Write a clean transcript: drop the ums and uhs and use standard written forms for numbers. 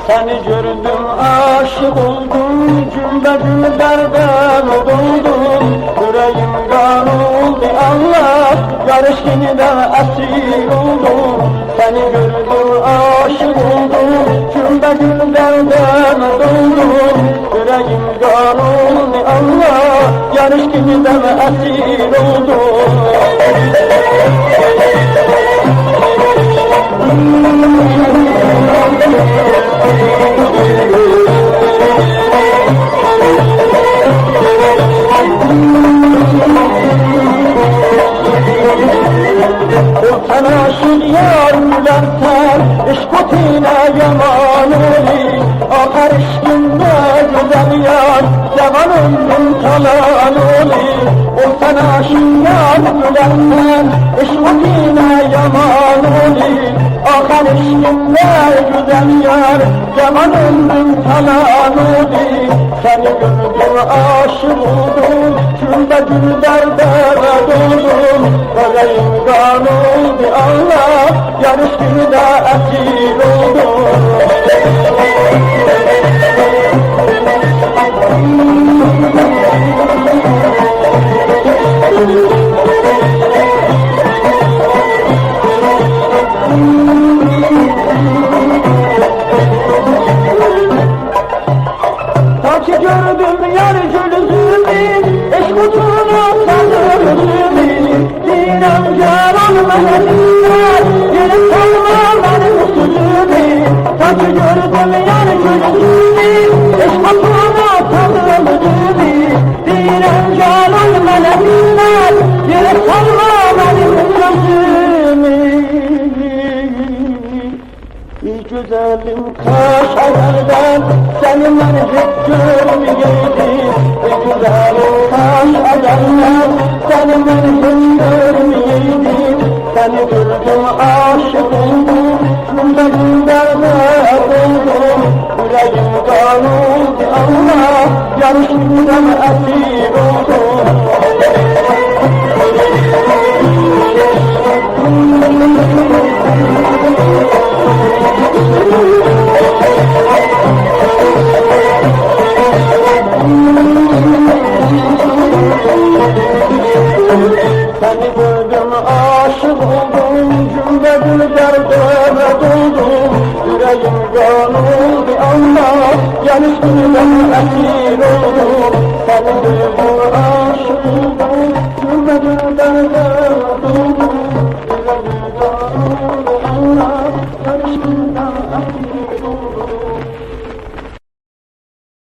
Seni gördüm, aşık oldum, cümle güllerden doldum. Yüreğim kan oldu, Allah, yarışkininden esir oldum. Seni gördüm, aşık oldum, cümle güllerden doldum. Yüreğim kan oldu, Allah, yarışkininden esir oldum. Sen aşık yar gülersen, işkutine yaman oli. Akar işkinde güzel yar, yaman ömrüm talan oli. Sen aşık yar gülersen, işkutine yaman oli. Akar işkinde güzel yar, yaman ömrüm talan oli. Seni gördüm, aşık oldum, cümle güllerde doldum. Yüreğim kan oldu, Allah, yarış günü de esir oldum. Ta ki gördüm yar gülüzünü, eşkutunu sandırdım. Dinem canan meheller, gelip kalma benim sözümü. Ta ki gördüm yar gülüzünü, eşkutunu sandırdım. Dinem canan meheller, gelip kalma benim sözümü. Güzelim kaş ayardan, seni ben hiç görmeyeydim. Güzelim kaş ayardan, seni ben hiç görmeyeydim. Seni gördüm, aşık oldum, cümle günlerde doldum. Yüreğim kan oldu, Allah, yarışımdan esir oldum. Seni gördüm, aşık oldum, cümle güllerde doldum. Yüreğim kan oldu, Allah, yanlış günüden esir oldum. Seni gördüm,